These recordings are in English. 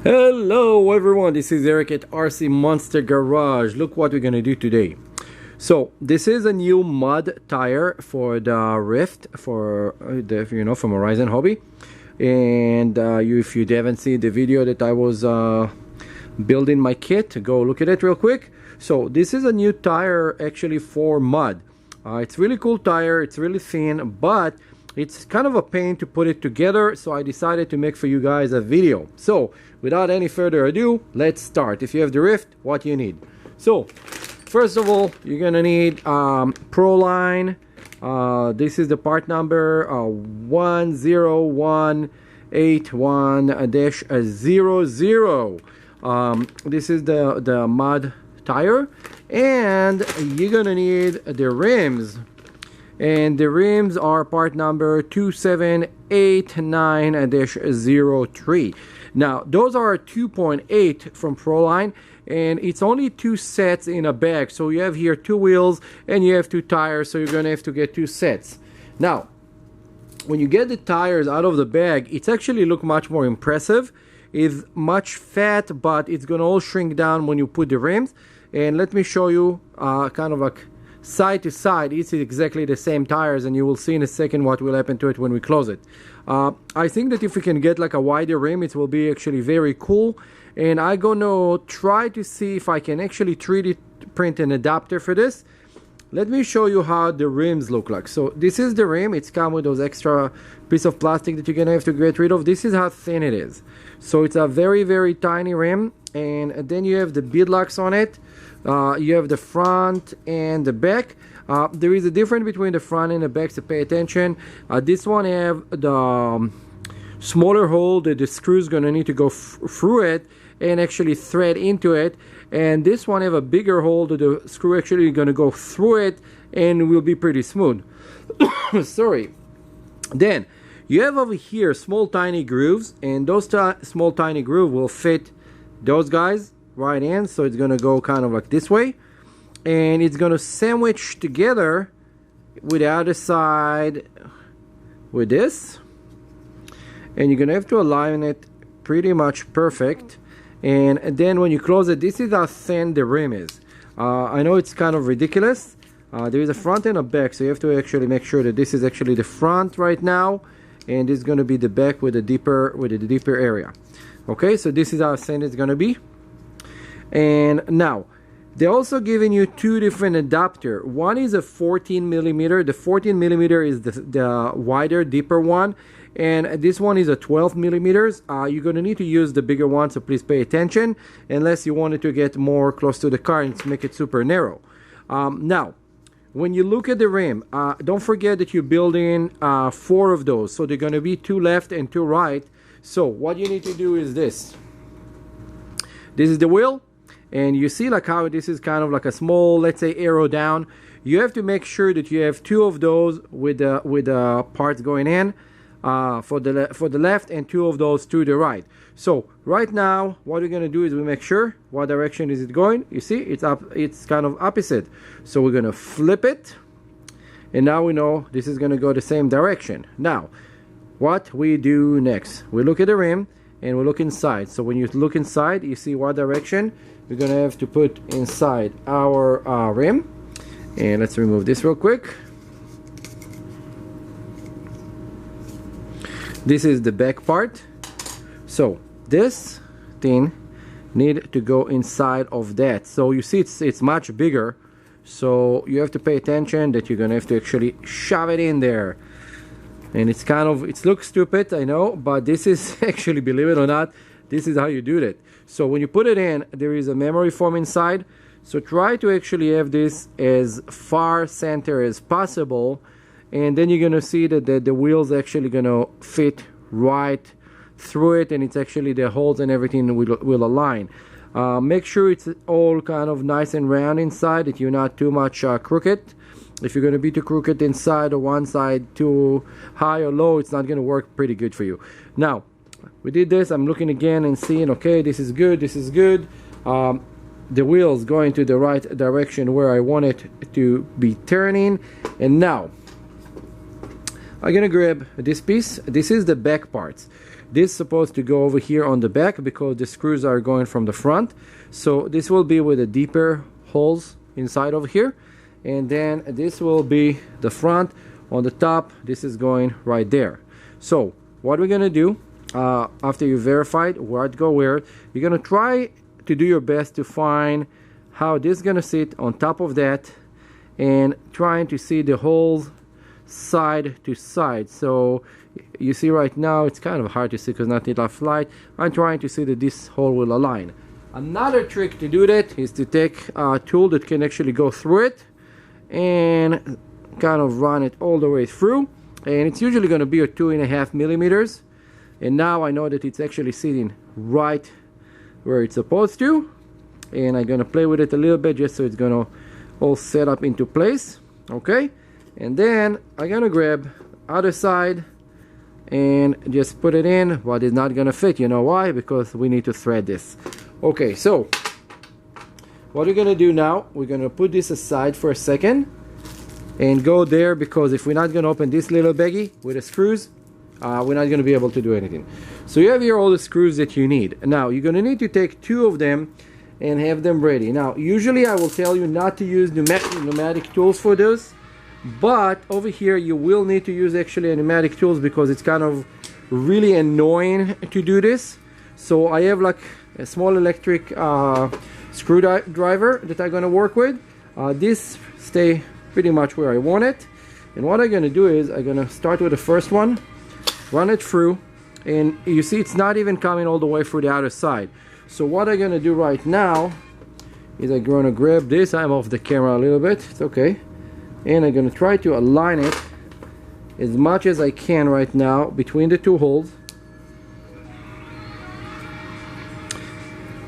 Hello everyone, this is Eric at RC Monster Garage. Look what we're gonna do today. So this is a new mud tire for the Ryft for from Horizon Hobby. And if you haven't seen the video that I was building my kit, go look at it real quick. So this is a new tire actually for mud. It's really cool tire, it's really thin, but it's kind of a pain to put it together, so I decided to make for you guys a video. So without any further ado, let's start. If you have the Ryft, what you need. So first of all, you're gonna need Proline. This is the part number 10181-00. This is the mud tire, and you're gonna need the rims. And the rims are part number 2789-03. Now those are 2.8 from Proline, and it's only 2 sets in a bag. So you have here 2 wheels and you have 2 tires, so you're gonna have to get 2 sets. Now when you get the tires out of the bag, it's actually look much more impressive. It's much fat, but it's gonna all shrink down when you put the rims. And let me show you kind of like side to side. It's exactly the same tires, and you will see in a second what will happen to it when we close it. I think that if we can get like a wider rim, it will be actually very cool. And I'm gonna try to see if I can actually 3D print an adapter for this. Let me show you how the rims look like. So this is the rim. It's come with those extra piece of plastic that you're gonna have to get rid of. This is how thin it is. So it's a very tiny rim, and then you have the bead locks on it. You have the front and the back. There is a difference between the front and the back, so pay attention. This one have the smaller hole that the screw is gonna need to go through it and actually thread into it, and this one have a bigger hole that the screw actually gonna go through it and will be pretty smooth. Sorry. Then you have over here small tiny grooves, and those small tiny grooves will fit those guys right in. So it's gonna go kind of like this way, and it's gonna sandwich together with the other side with this, and you're gonna have to align it pretty much perfect. And then when you close it, this is how thin the rim is. I know it's kind of ridiculous. There is a front and a back, so you have to actually make sure that this is actually the front right now, and this is going to be the back with the deeper area. Okay, so this is how thin it's going to be. And now they're also giving you 2 different adapter. One is a 14 millimeter. The 14 millimeter is the wider, deeper one, and this one is a 12 millimeters. You're going to need to use the bigger one, so please pay attention, unless you wanted to get more close to the car and make it super narrow. Now when you look at the rim, don't forget that you're building 4 of those, so they're going to be 2 left and 2 right. So what you need to do is this is the wheel, and you see like how this is kind of like a small, let's say, arrow down. You have to make sure that you have 2 of those with the parts going in for the left, and 2 of those to the right. So right now what we're going to do is we make sure what direction is it going. You see it's up, it's kind of opposite, so we're going to flip it, and now we know this is going to go the same direction. Now what we do next, we look at the rim and we look inside. So when you look inside, you see what direction we're going to have to put inside our rim. And let's remove this real quick. This is the back part. So this thing need to go inside of that. So you see it's much bigger, so you have to pay attention that you're gonna have to actually shove it in there. And it's kind of, it looks stupid, I know, but this is actually, believe it or not, this is how you do that. So when you put it in, there is a memory foam inside, so try to actually have this as far center as possible, and then you're gonna see that the wheel's actually gonna fit right through it, and it's actually the holes and everything will align. Make sure it's all kind of nice and round inside, that you're not too much crooked. If you're going to be too crooked inside, or one side too high or low, it's not going to work pretty good for you. Now we did this, I'm looking again and seeing, okay, this is good, this is good. The wheel's going to the right direction where I want it to be turning. And now I'm gonna grab this piece. This is the back parts. This is supposed to go over here on the back because the screws are going from the front. So this will be with the deeper holes inside over here, and then this will be the front. On the top, this is going right there. So what we're gonna do after you verified where to go where, you're gonna try to do your best to find how this is gonna sit on top of that, and trying to see the holes side to side. So you see right now it's kind of hard to see because not enough light. I'm trying to see that this hole will align. Another trick to do that is to take a tool that can actually go through it and kind of run it all the way through, and it's usually going to be a 2.5 millimeters. And now I know that it's actually sitting right where it's supposed to, and I'm going to play with it a little bit just so it's going to all set up into place. Okay, and then I'm going to grab other side and just put it in, but it's not going to fit. You know why? Because we need to thread this. Okay, so what we're going to do now, we're going to put this aside for a second and go there, because if we're not going to open this little baggie with the screws, we're not going to be able to do anything. So you have here all the screws that you need. Now you're going to need to take 2 of them and have them ready. Now usually I will tell you not to use pneumatic tools for this, but over here you will need to use actually pneumatic tools because it's kind of really annoying to do this. So I have like a small electric screwdriver that I'm going to work with. This stay pretty much where I want it, and what I'm going to do is I'm going to start with the first one, run it through, and you see it's not even coming all the way through the other side. So what I'm going to do right now is I'm going to grab this. I'm off the camera a little bit, it's okay, and I'm going to try to align it as much as I can right now between the 2 holes.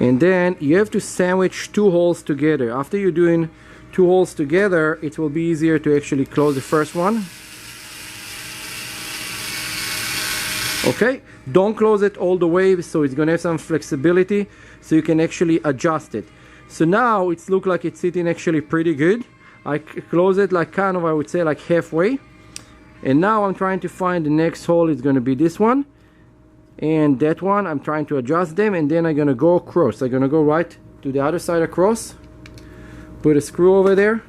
And then you have to sandwich 2 holes together. After you're doing 2 holes together, it will be easier to actually close the first one. Okay, don't close it all the way, so it's gonna have some flexibility so you can actually adjust it. So now it's look like it's sitting actually pretty good. I close it like kind of, I would say like halfway, and now I'm trying to find the next hole. It's gonna be this one and that one. I'm trying to adjust them, and then I'm gonna go across. I'm gonna go right to the other side across, put a screw over there.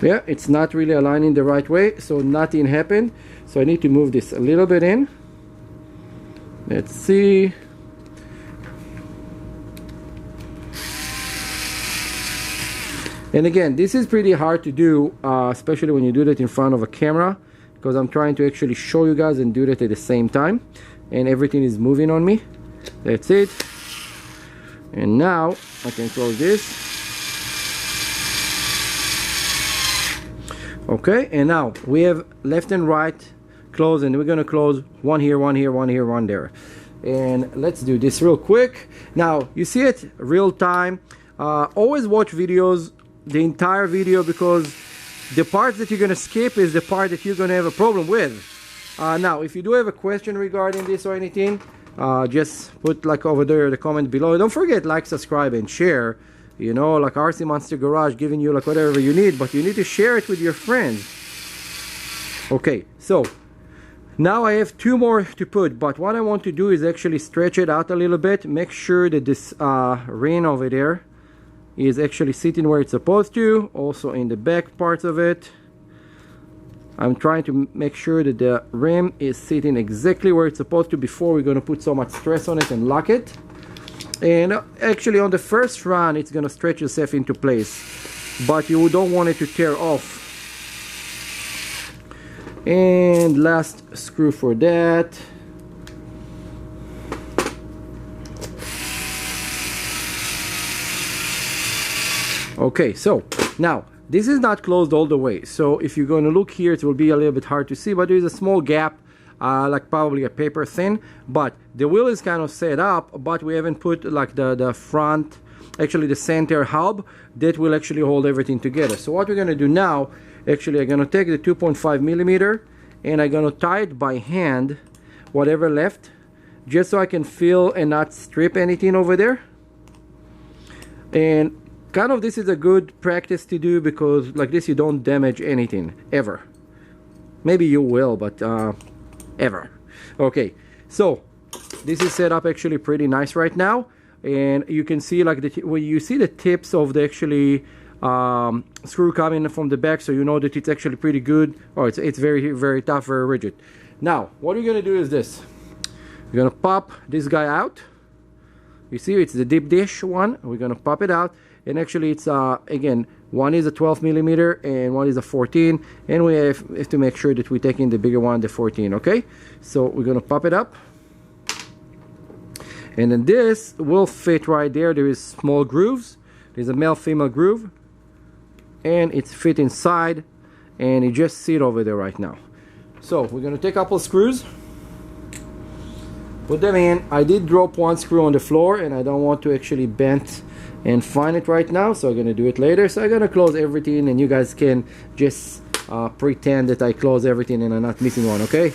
Yeah, it's not really aligning the right way, so nothing happened. So I need to move this a little bit in. Let's see. And again, this is pretty hard to do, especially when you do that in front of a camera, because I'm trying to actually show you guys and do that at the same time, and everything is moving on me. That's it. And now I can close this. Okay, and now we have left and right closed, and we're gonna close one here, one here, one here, one there. And let's do this real quick. Now you see it real time. Always watch videos, the entire video, because the parts that you're gonna skip is the part that you're gonna have a problem with. Now if you do have a question regarding this or anything, just put like over there the comment below. Don't forget, like, subscribe and share. You know, like RC Monster Garage giving you like whatever you need, but you need to share it with your friends. Okay, so now I have 2 more to put, but what I want to do is actually stretch it out a little bit. Make sure that this ring over there is actually sitting where it's supposed to. Also in the back parts of it, I'm trying to make sure that the rim is sitting exactly where it's supposed to before we're going to put so much stress on it and lock it. And actually on the first run it's going to stretch itself into place, but you don't want it to tear off. And last screw for that. Okay, so now this is not closed all the way, so if you're going to look here it will be a little bit hard to see, but there's a small gap, like probably a paper thin, but the wheel is kind of set up, but we haven't put like the front, actually the center hub that will actually hold everything together. So what we're going to do now, actually I'm going to take the 2.5 millimeter and I'm going to tie it by hand, whatever left, just so I can feel and not strip anything over there. And kind of this is a good practice to do, because like this you don't damage anything ever. Maybe you will, but ever. Okay, so this is set up actually pretty nice right now, and you can see like when you see the tips of the actually screw coming from the back, so you know that it's actually pretty good. Oh, it's very tough, very rigid. Now what you're gonna do is this. You're gonna pop this guy out. You see, it's the deep dish one. We're gonna pop it out, and actually it's again, one is a 12 millimeter and one is a 14, and we have to make sure that we take in the bigger one, the 14. Okay, so we're gonna pop it up, and then this will fit right there. There is small grooves. There's a male-female groove, and it's fit inside, and it just sit over there right now. So we're gonna take a couple screws, put them in. I did drop one screw on the floor, and I don't want to actually bend and find it right now, so I'm gonna do it later. So I'm gonna close everything, and you guys can just pretend that I close everything and I'm not missing one. Okay,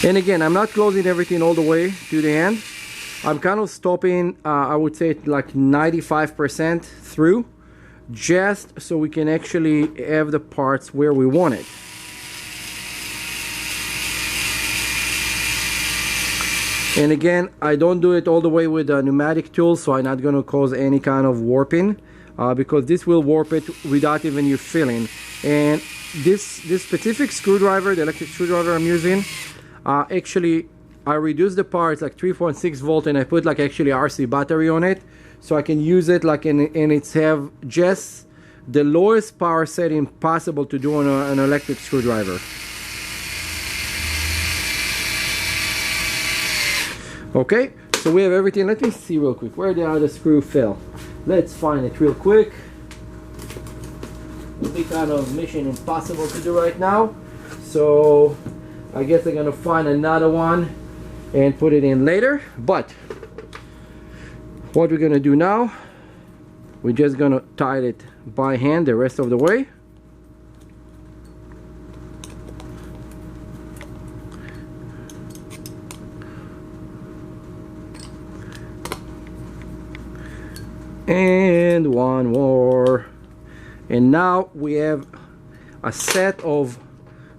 and again, I'm not closing everything all the way to the end. I'm kind of stopping, I would say like 95% through, just so we can actually have the parts where we want it. And again, I don't do it all the way with a pneumatic tool, so I'm not going to cause any kind of warping, because this will warp it without even you feeling. And this specific screwdriver, the electric screwdriver I'm using, actually I reduced the power. It's like 3.6 volt, and I put like actually RC battery on it, so I can use it like and it's have just the lowest power setting possible to do on an electric screwdriver. Okay, so we have everything. Let me see real quick where the other screw fell. Let's find it real quick. It'll be kind of mission impossible to do right now, so I guess I'm gonna find another one and put it in later. But what we're gonna do now, we're just gonna tie it by hand the rest of the way. And one more, and now we have a set of,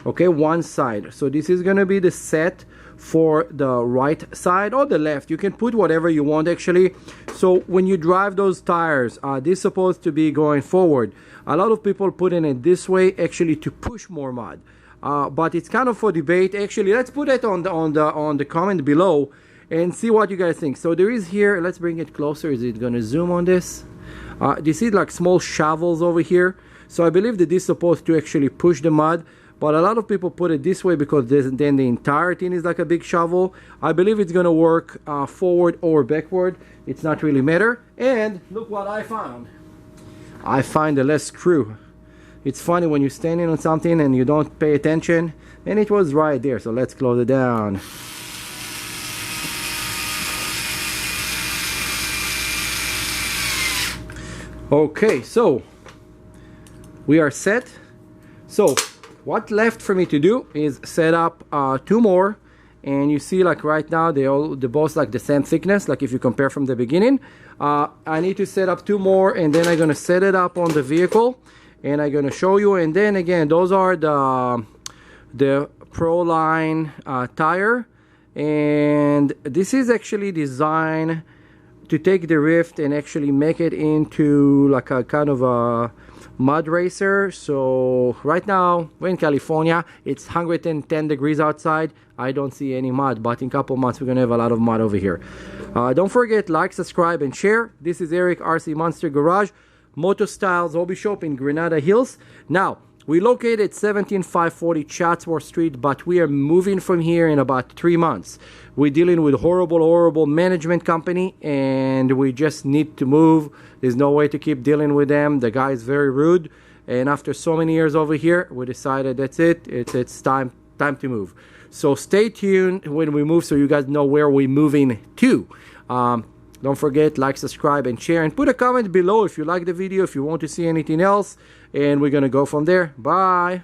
okay, one side. So this is gonna be the set for the right side or the left. You can put whatever you want actually. So when you drive those tires, this is supposed to be going forward. A lot of people put in it this way actually to push more mud, but it's kind of for debate. Actually, let's put it on the comment below and see what you guys think. So there is here, let's bring it closer. Is it gonna zoom on this? You see like small shovels over here. So I believe that this is supposed to actually push the mud, but a lot of people put it this way because then the entire thing is like a big shovel. I believe it's gonna work forward or backward. It's not really matter. And look what I found. I find the less screw. It's funny when you're standing on something and you don't pay attention, and it was right there. So let's close it down. Okay, so we are set. So what left for me to do is set up two more, and you see like right now they're both like the same thickness, like if you compare from the beginning. I need to set up two more, and then I'm gonna set it up on the vehicle, and I'm gonna show you. And then again, those are the Proline tire, and this is actually designed to take the Ryft and actually make it into like a kind of a mud racer. So right now we're in California, it's 110 degrees outside. I don't see any mud, but in a couple months we're gonna have a lot of mud over here. Don't forget, like, subscribe, and share. This is Eric, RC Monster Garage, MotoStyles hobby shop in Granada Hills. Now we located 17540 Chatsworth Street, but we are moving from here in about 3 months. We're dealing with horrible management company, and we just need to move. There's no way to keep dealing with them. The guy is very rude, and after so many years over here, we decided that's it. It's time to move. So stay tuned when we move, so you guys know where we're moving to. Don't forget, like, subscribe, and share, and put a comment below if you like the video, if you want to see anything else, and we're gonna go from there. Bye.